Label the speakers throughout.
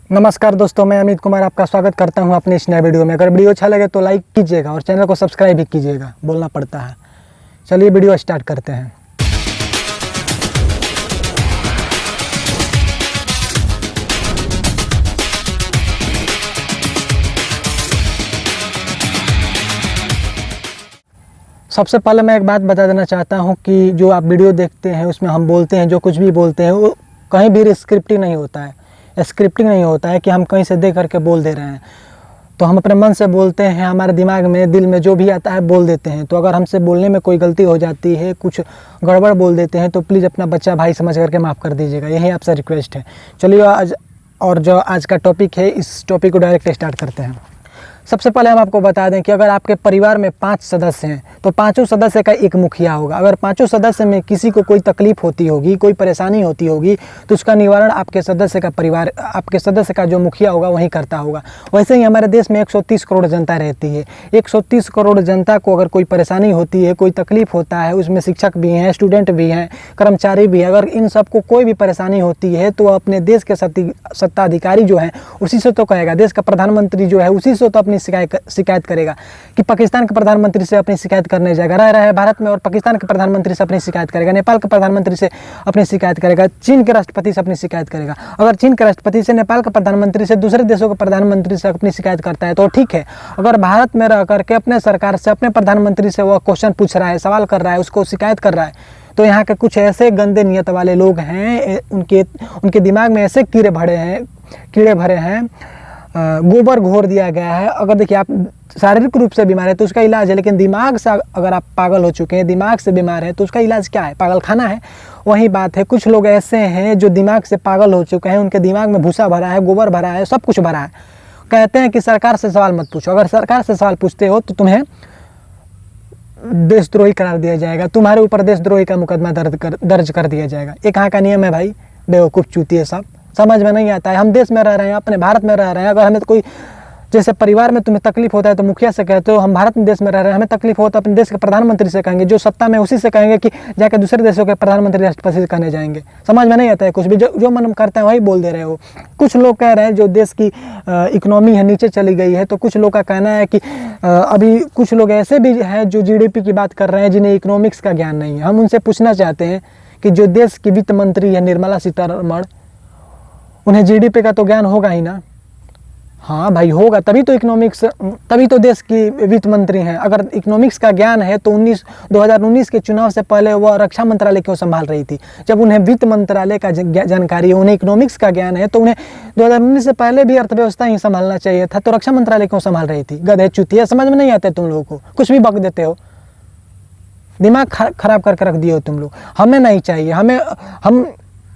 Speaker 1: नमस्कार दोस्तों, मैं अमित कुमार आपका स्वागत करता हूं अपने इस नए वीडियो में। अगर वीडियो अच्छा लगे तो लाइक कीजिएगा और चैनल को सब्सक्राइब भी कीजिएगा, बोलना पड़ता है। चलिए वीडियो स्टार्ट करते हैं। सबसे पहले मैं एक बात बता देना चाहता हूं कि जो आप वीडियो देखते हैं उसमें हम बोलते हैं, जो कुछ भी बोलते हैं वो कहीं भी स्क्रिप्टिंग नहीं होता है। स्क्रिप्टिंग नहीं होता है कि हम कहीं से देख करके बोल दे रहे हैं। तो हम अपने मन से बोलते हैं, हमारे दिमाग में दिल में जो भी आता है बोल देते हैं। तो अगर हमसे बोलने में कोई गलती हो जाती है, कुछ गड़बड़ बोल देते हैं तो प्लीज़ अपना बच्चा भाई समझ करके माफ़ कर दीजिएगा, यही आपसे रिक्वेस्ट है। चलिए आज का टॉपिक है, इस टॉपिक को डायरेक्ट स्टार्ट करते हैं। सबसे पहले हम आपको बता दें कि अगर आपके परिवार में 5 सदस्य हैं तो पाँचों सदस्य का एक मुखिया होगा। अगर पाँचों सदस्य में किसी को कोई तकलीफ होती होगी, कोई परेशानी होती होगी तो उसका निवारण आपके सदस्य का जो मुखिया होगा वही करता होगा। वैसे ही हमारे देश में 130 करोड़ जनता रहती है। 130 करोड़ जनता को अगर कोई परेशानी होती है, कोई तकलीफ होता है, उसमें शिक्षक भी हैं, स्टूडेंट भी हैं, कर्मचारी भी हैं, अगर इन सबको कोई भी परेशानी होती है तो अपने देश के सत्ताधिकारी जो हैं उसी से तो कहेगा। देश का प्रधानमंत्री जो है उसी से तो अपनी शिकायत करेगा कि पाकिस्तान के प्रधानमंत्री से अपनी शिकायत करने जाएगा। रह रहा है भारत में और पाकिस्तान के प्रधानमंत्री से अपनी शिकायत करेगा, नेपाल के प्रधानमंत्री से अपनी शिकायत करेगा, चीन के राष्ट्रपति से अपनी शिकायत करेगा। अगर चीन के राष्ट्रपति से, नेपाल के प्रधानमंत्री से, दूसरे देशों के प्रधानमंत्री से अपनी शिकायत करता है तो ठीक है। अगर भारत में रह करके अपने सरकार से, अपने प्रधानमंत्री से वह क्वेश्चन पूछ रहा है, सवाल कर रहा है, उसको शिकायत कर रहा है, तो यहाँ के कुछ ऐसे गंदे नियत वाले लोग हैं, उनके दिमाग में ऐसे कीड़े भरे हैं, गोबर घोर दिया गया है। अगर देखिए आप शारीरिक रूप से बीमार है तो उसका इलाज है, लेकिन दिमाग से अगर आप पागल हो चुके हैं, दिमाग से बीमार है तो उसका इलाज क्या है? पागल खाना है। वही बात है, कुछ लोग ऐसे हैं जो दिमाग से पागल हो चुके हैं, उनके दिमाग में भूसा भरा है, गोबर भरा है, सब कुछ भरा है। कहते हैं कि सरकार से सवाल मत पूछो। अगर सरकार से सवाल पूछते हो तो तुम्हें देशद्रोही करार दिया जाएगा, तुम्हारे ऊपर देशद्रोही का मुकदमा दर्ज कर दिया जाएगा। ये कहाँ का नियम है भाई? बेवकूफ़ चूतिए सब, समझ में नहीं आता है। हम देश में रह रहे हैं, अपने भारत में रह रहे हैं। अगर हमें कोई, जैसे परिवार में तुम्हें तकलीफ होता है तो मुखिया से कहते हो, हम भारत में देश में रह रहे हैं, हमें तकलीफ हो तो अपने देश के प्रधानमंत्री से कहेंगे, जो सत्ता में उसी से कहेंगे कि जाकर दूसरे देशों के प्रधानमंत्री राष्ट्रपति से कहने जाएंगे। समझ में नहीं आता है कुछ भी, जो मन करता है वही बोल दे रहे हो। कुछ लोग कह रहे हैं जो देश की इकोनॉमी है नीचे चली गई है, तो कुछ लोग का कहना है कि अभी कुछ लोग ऐसे भी हैं जो GDP की बात कर रहे हैं जिन्हें इकोनॉमिक्स का ज्ञान नहीं है। हम उनसे पूछना चाहते हैं कि जो देश की वित्त मंत्री है निर्मला सीतारमण, उन्हें GDP का तो ज्ञान होगा ही ना। हाँ भाई होगा, तभी तो देश की वित्त मंत्री हैं। अगर इकोनॉमिक्स का ज्ञान है तो 2019 के चुनाव से पहले वह रक्षा मंत्रालय क्यों संभाल रही थी? जब उन्हें वित्त मंत्रालय का जानकारी है, उन्हें इकोनॉमिक्स का ज्ञान है, तो उन्हें 2019 से पहले भी अर्थव्यवस्था ही संभालना चाहिए था। तो रक्षा मंत्रालय क्यों संभाल रही थी? गधे चूतिया, समझ में नहीं आते तुम लोगों को, कुछ भी बक देते हो, दिमाग खराब करके रख दिए हो तुम लोग। हमें नहीं चाहिए। हम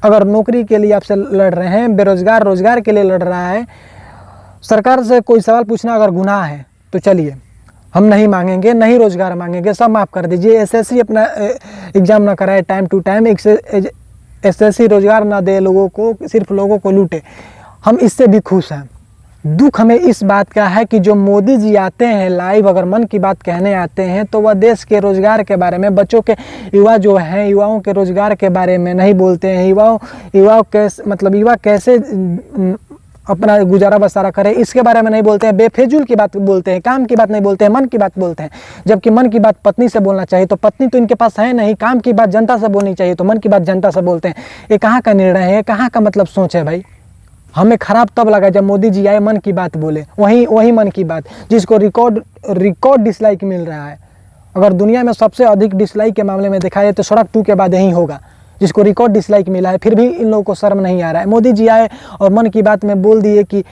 Speaker 1: अगर नौकरी के लिए आपसे लड़ रहे हैं, बेरोजगार रोजगार के लिए लड़ रहा है, सरकार से कोई सवाल पूछना अगर गुनाह है तो चलिए हम नहीं मांगेंगे, नहीं रोजगार मांगेंगे, सब माफ़ कर दीजिए। SSC अपना एग्ज़ाम ना कराए टाइम टू टाइम, SSC रोजगार ना दे लोगों को, सिर्फ लोगों को लूटे, हम इससे भी खुश हैं। दुख हमें इस बात का है कि जो मोदी जी आते हैं लाइव, अगर मन की बात कहने आते हैं तो वह देश के रोज़गार के बारे में, बच्चों के युवाओं के रोज़गार के बारे में नहीं बोलते हैं। युवा कैसे अपना गुजारा बसारा करे इसके बारे में नहीं बोलते हैं। बेफिजूल की बात बोलते हैं, काम की बात नहीं बोलते हैं, मन की बात बोलते हैं। जबकि मन की बात पत्नी से बोलना चाहिए, तो पत्नी तो इनके पास है नहीं। काम की बात जनता से बोलनी चाहिए, तो मन की बात जनता से बोलते हैं। ये कहाँ का निर्णय है? कहाँ का मतलब सोच है भाई? हमें खराब तब लगा जब मोदी जी आए, मन की बात बोले, वही मन की बात जिसको रिकॉर्ड डिसलाइक मिल रहा है। अगर दुनिया में सबसे अधिक डिसलाइक के मामले में देखा जाए तो सड़क 2 के बाद यही होगा, जिसको रिकॉर्ड डिसलाइक मिला है। फिर भी इन लोगों को शर्म नहीं आ रहा है। मोदी जी आए और मन की बात में बोल दिए कि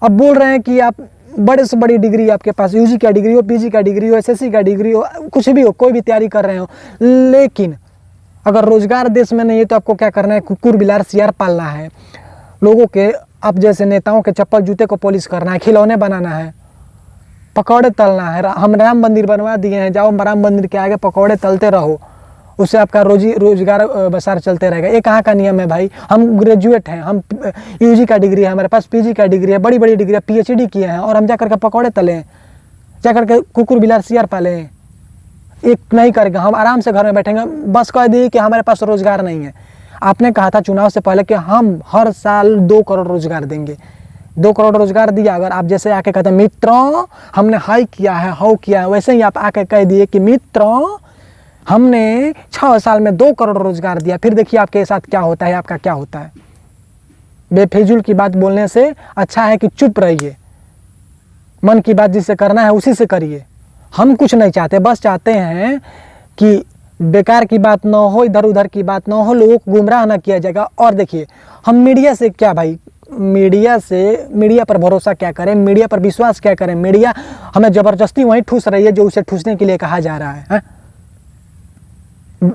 Speaker 1: अब बोल रहे हैं कि आप बड़े से बड़ी डिग्री आपके पास, UG का डिग्री हो, PG का डिग्री हो, SSC का डिग्री हो, कुछ भी हो, कोई भी तैयारी कर रहे हो, लेकिन अगर रोजगार देश में नहीं है तो आपको क्या करना है? कुकुर बिलार सियार पालना है, लोगों के, आप जैसे नेताओं के चप्पल जूते को पॉलिश करना है, खिलौने बनाना है, पकौड़े तलना है। हम राम मंदिर बनवा दिए हैं, जाओ राम मंदिर के आगे पकौड़े तलते रहो, उससे आपका रोजगार बसार चलते रहेगा। ये कहाँ का नियम है भाई? हम ग्रेजुएट हैं, हम UG का डिग्री है, हमारे पास PG का डिग्री है, बड़ी बड़ी डिग्री है, PhD किए हैं, और हम जा करके पकौड़े तलें, जा करके कुकुर बिलार सियार पालें? एक नहीं करेगा। हम आराम से घर में बैठेंगे, बस कह दिए कि हमारे पास रोजगार नहीं है। आपने कहा था चुनाव से पहले कि हम हर साल 2 करोड़ रोजगार देंगे, 2 करोड़ रोजगार दिया। अगर आप जैसे आके कहते हैं मित्रों हमने हाई किया है, हाउ किया है, वैसे ही आप आके कह दिए कि मित्रों हमने 6 साल में 2 करोड़ रोजगार दिया, फिर देखिए आपके साथ क्या होता है, आपका क्या होता है। बेफिजूल की बात बोलने से अच्छा है कि चुप रहिए, मन की बात जिससे करना है उसी से करिए। हम कुछ नहीं चाहते, बस चाहते हैं कि बेकार की बात ना हो, इधर उधर की बात ना हो, लोगों को गुमराह ना किया जाएगा। और देखिए हम मीडिया से क्या भाई, मीडिया पर भरोसा क्या करें, मीडिया पर विश्वास क्या करें। मीडिया हमें ज़बरदस्ती वहीं ठूस रही है जो उसे ठूसने के लिए कहा जा रहा है।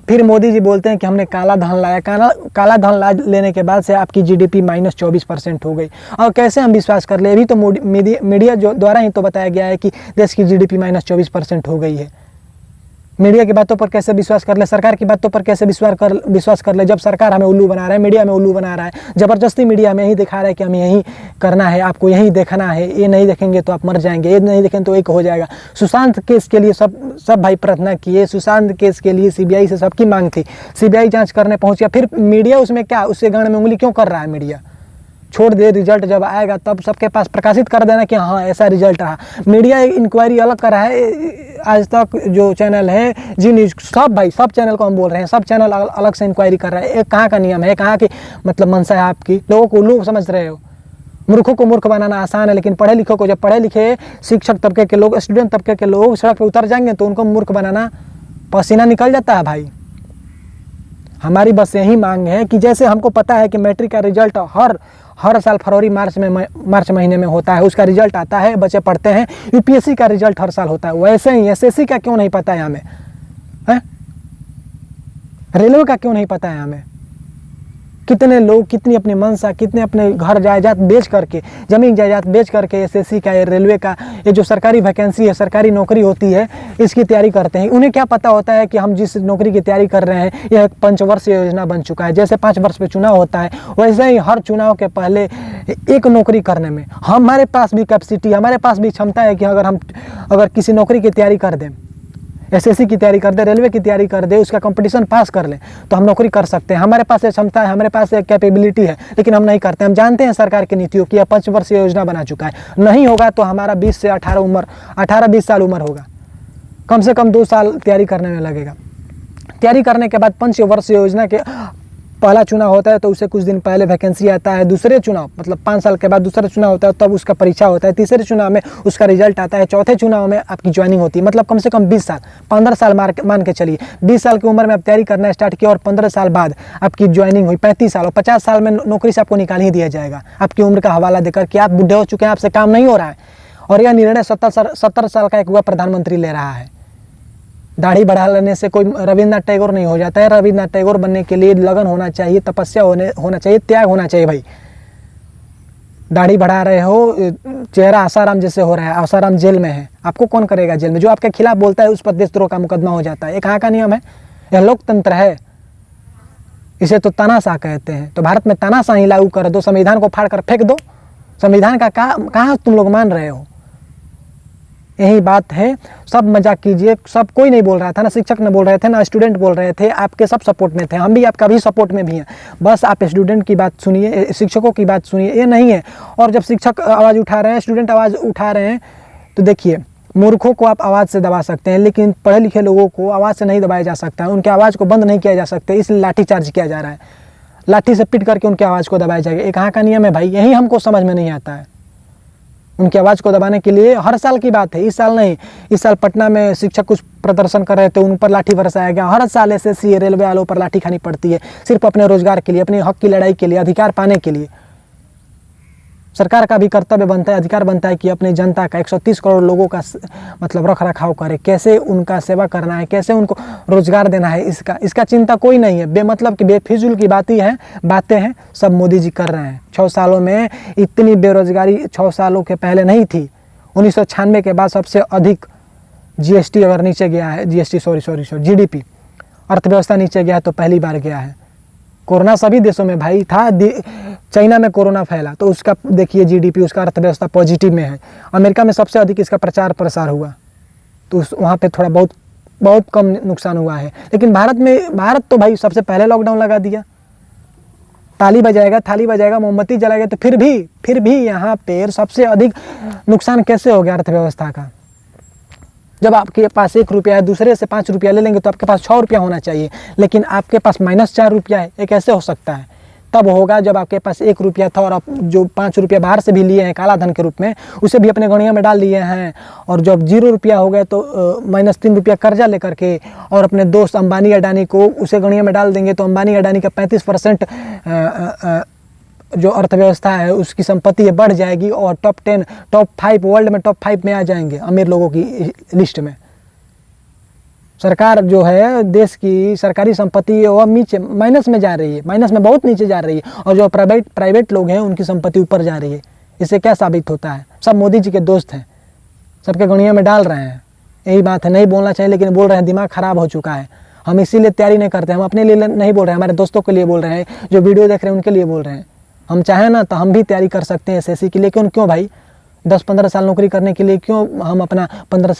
Speaker 1: फिर मोदी जी बोलते हैं कि हमने काला धन लाया। काला धन लेने के बाद से आपकी जीडीपी -24% हो गई। और कैसे हम विश्वास कर ले, अभी तो मीडिया जो द्वारा ही तो बताया गया है कि देश की जीडीपी -24% हो गई है। मीडिया की बातों पर कैसे विश्वास कर ले, सरकार की बातों पर कैसे विश्वास कर ले, जब सरकार हमें उल्लू बना रहा है, मीडिया में उल्लू बना रहा है, ज़बरदस्ती मीडिया में यही दिखा रहा है कि हमें यही करना है, आपको यही देखना है, ये नहीं देखेंगे तो आप मर जाएंगे, ये नहीं देखेंगे तो एक हो जाएगा। सुशांत केस के लिए सब भाई प्रार्थना किए, सुशांत केस के लिए सीबीआई से सबकी मांग थी, सीबीआई जाँच करने पहुँच गया। फिर मीडिया उसमें क्या, उससे गांड में उंगली क्यों कर रहा है मीडिया? छोड़ दे, रिजल्ट जब आएगा तब सबके पास प्रकाशित कर देना कि हाँ ऐसा रिजल्ट रहा। मीडिया इंक्वायरी अलग कर रहा है, आज तक जो चैनल है, जी न्यूज़, सब भाई सब चैनल को हम बोल रहे हैं, सब चैनल अलग से इंक्वायरी कर रहा है। एक कहाँ का नियम है, कहाँ की मतलब मंशा है आपकी? लोगों को उल्लू समझ रहे हो। मूर्खों को मूर्ख बनाना आसान है, लेकिन पढ़े लिखों को, जब पढ़े लिखे शिक्षक तबके के लोग, स्टूडेंट तबके के लोग सड़क पर उतर जाएंगे तो उनको मूर्ख बनाना पसीना निकल जाता है भाई। हमारी बस यही मांग है कि जैसे हमको पता है कि मैट्रिक का रिजल्ट हर साल फरवरी मार्च महीने में होता है, उसका रिजल्ट आता है, बच्चे पढ़ते हैं। यूपीएससी का रिजल्ट हर साल होता है, वैसे ही एसएससी का क्यों नहीं पता है हमें? रेलवे का क्यों नहीं पता है हमें? कितने लोग कितनी अपनी मंशा, कितने अपने घर जायदाद बेच करके, जमीन जायदाद बेच करके एसएससी का या रेलवे का, ये जो सरकारी वैकेंसी है, सरकारी नौकरी होती है, इसकी तैयारी करते हैं। उन्हें क्या पता होता है कि हम जिस नौकरी की तैयारी कर रहे हैं यह एक 5 वर्षीय योजना बन चुका है। जैसे 5 वर्ष पे चुनाव होता है, वैसे ही हर चुनाव के पहले एक नौकरी करने में हमारे पास भी कैपेसिटी, हमारे पास भी क्षमता है कि अगर किसी नौकरी की तैयारी कर दें, एसएससी की तैयारी कर दे, रेलवे की तैयारी कर दे, उसका कंपटीशन पास कर लें तो हम नौकरी कर सकते हैं। हमारे पास क्षमता है, हमारे पास कैपेबिलिटी है, लेकिन हम नहीं करते। हम जानते हैं सरकार की नीतियों की, 5 वर्षीय योजना बना चुका है, नहीं होगा तो हमारा 20 से 18-20 साल उम्र होगा, कम से कम 2 साल तैयारी करने में लगेगा। तैयारी करने के बाद 5 वर्षीय योजना के पहला चुनाव होता है तो उससे कुछ दिन पहले वैकेंसी आता है, दूसरे चुनाव मतलब 5 साल के बाद दूसरा चुनाव होता है, तब उसका परीक्षा होता है, तीसरे चुनाव में उसका रिजल्ट आता है, चौथे चुनाव में आपकी ज्वाइनिंग होती है। मतलब कम से कम 20 साल, 15 साल मान के चलिए। 20 साल की उम्र में आप तैयारी करना स्टार्ट किया और 15 साल बाद आपकी ज्वाइनिंग हुई, 35 साल और 50 साल में नौकरी से आपको निकाल ही दिया जाएगा, आपकी उम्र का हवाला देकर कि आप बुढ़े हो चुके हैं, आपसे काम नहीं हो रहा है। और यह निर्णय 70 साल का एक हुआ प्रधानमंत्री ले रहा है। दाढ़ी बढ़ा लेने से कोई रविन्द्रनाथ टैगोर नहीं हो जाता है। रविन्द्रनाथ टैगोर बनने के लिए लगन होना चाहिए, तपस्या होना चाहिए, त्याग होना चाहिए भाई। दाढ़ी बढ़ा रहे हो, चेहरा आसाराम जैसे हो रहा है, आसाराम जेल में है, आपको कौन करेगा जेल में? जो आपके खिलाफ बोलता है उस पर देशद्रोह का मुकदमा हो जाता है। ये कहाँ का नियम है? यह लोकतंत्र है, इसे तो तानाशाह कहते हैं। तो भारत में तानाशाह ही लागू कर दो, संविधान को फाड़ कर फेंक दो। संविधान का कहाँ तुम लोग मान रहे हो? यही बात है। सब मजाक कीजिए, सब कोई नहीं बोल रहा था ना, शिक्षक ने बोल रहे थे ना, स्टूडेंट बोल रहे थे, आपके सब सपोर्ट में थे, हम भी आपका भी सपोर्ट में भी हैं। बस आप स्टूडेंट की बात सुनिए, शिक्षकों की बात सुनिए, ये नहीं है। और जब शिक्षक आवाज़ उठा रहे हैं, स्टूडेंट आवाज़ उठा रहे हैं, तो देखिए मूर्खों को आप आवाज़ से दबा सकते हैं, लेकिन पढ़े लिखे लोगों को आवाज़ से नहीं दबाया जा सकता है, उनकी आवाज़ को बंद नहीं किया जा सकता, इसलिए लाठीचार्ज किया जा रहा है। लाठी से पीट करके उनकी आवाज़ को दबाया जाएगा। ये कहाँ का नियम है भाई? यही हमको समझ में नहीं आता है। उनकी आवाज़ को दबाने के लिए हर साल की बात है, इस साल नहीं। इस साल पटना में शिक्षक कुछ प्रदर्शन कर रहे थे, उन पर लाठी बरसाया गया। हर साल एसएससी रेलवे वालों पर लाठी खानी पड़ती है, सिर्फ अपने रोजगार के लिए, अपने हक की लड़ाई के लिए, अधिकार पाने के लिए। सरकार का भी कर्तव्य बनता है, अधिकार बनता है कि अपनी जनता का 130 करोड़ लोगों का मतलब रख रखाव करे, कैसे उनका सेवा करना है, कैसे उनको रोजगार देना है, इसका चिंता कोई नहीं है। बेमतलब की बेफिजूल की बातें हैं, सब मोदी जी कर रहे हैं। 6 सालों में इतनी बेरोजगारी 6 सालों के पहले नहीं थी। 1996 के बाद सबसे अधिक जीएसटी अगर नीचे गया है, जीडीपी, अर्थव्यवस्था नीचे गया है तो पहली बार गया है। कोरोना सभी देशों में भाई था, चाइना में कोरोना फैला तो उसका देखिए जीडीपी, उसका अर्थव्यवस्था पॉजिटिव में है। अमेरिका में सबसे अधिक इसका प्रचार प्रसार हुआ तो वहाँ पे थोड़ा बहुत कम नुकसान हुआ है। लेकिन भारत तो भाई सबसे पहले लॉकडाउन लगा दिया। ताली बजाएगा, थाली बजाएगा, मोमबत्ती जलाएगा, तो फिर भी यहाँ पे सबसे अधिक नुकसान कैसे हो गया अर्थव्यवस्था का? जब आपके पास 1 रुपया है, दूसरे से 5 रुपया ले लेंगे तो आपके पास 6 रुपया होना चाहिए, लेकिन आपके पास -4 रुपया है। ये कैसे हो सकता है? तब होगा जब आपके पास 1 रुपया था और आप जो 5 रुपया बाहर से भी लिए हैं काला धन के रूप में, उसे भी अपने गणिया में डाल दिए हैं। और जब 0 रुपया हो गए तो -3 रुपया कर्जा लेकर के और अपने दोस्त अंबानी अडानी को उसे गणिया में डाल देंगे, तो अंबानी अडानी का 35% जो अर्थव्यवस्था है उसकी संपत्ति बढ़ जाएगी और टॉप 5 वर्ल्ड में टॉप 5 में आ जाएंगे अमीर लोगों की लिस्ट में। सरकार जो है देश की सरकारी संपत्ति वो नीचे माइनस में जा रही है, माइनस में बहुत नीचे जा रही है, और जो प्राइवेट लोग हैं उनकी संपत्ति ऊपर जा रही है। इससे क्या साबित होता है? सब मोदी जी के दोस्त हैं, सबके गणिया में डाल रहे हैं। यही बात है, नहीं बोलना चाहिए लेकिन बोल रहे हैं, दिमाग खराब हो चुका है। हम इसीलिए तैयारी नहीं करते, हम अपने लिए नहीं बोल रहे हैं, हमारे दोस्तों के लिए बोल रहे हैं, जो वीडियो देख रहे हैं उनके लिए बोल रहे हैं। हम चाहें ना तो हम भी तैयारी कर सकते हैं SSC की, लेकिन क्यों भाई 10-15 साल नौकरी करने के लिए क्यों हम अपना 15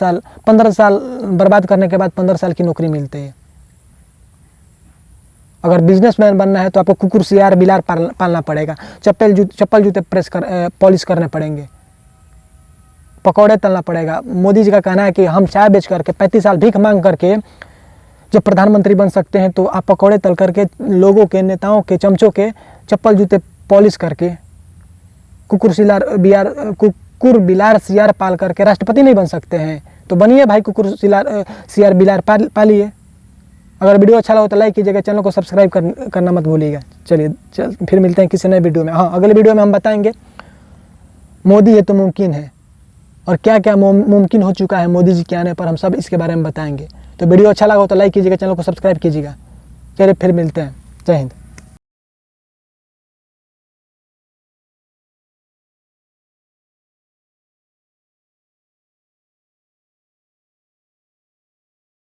Speaker 1: साल बर्बाद करने के बाद 15 साल की नौकरी मिलती है? अगर बिजनेसमैन बनना है तो आपको कुकुर सियार बिलार पालना पड़ेगा, चप्पल जूते पॉलिश करने पड़ेंगे, पकौड़े तलना पड़ेगा। मोदी जी का कहना है कि हम चाय बेच करके 35 साल भीख मांग करके जब प्रधानमंत्री बन सकते हैं, तो आप पकौड़े तल करके लोगों के, नेताओं के, चमचों के चप्पल जूते पॉलिश करके कुकुर बिलार सियार पाल करके राष्ट्रपति नहीं बन सकते हैं? तो बनिए भाई, कुकुर सियार बिलार पालिए। अगर वीडियो अच्छा लगा तो लाइक कीजिएगा, चैनल को सब्सक्राइब करना मत भूलिएगा। चलिए फिर मिलते हैं किसी नए वीडियो में। हाँ, अगले वीडियो में हम बताएंगे मोदी है तो मुमकिन है, और क्या क्या मुमकिन हो चुका है मोदी जी के आने पर, हम सब इसके बारे में बताएंगे। तो वीडियो अच्छा लगा हो तो लाइक कीजिएगा, चैनल को सब्सक्राइब कीजिएगा। चलिए फिर मिलते हैं। जय हिंद।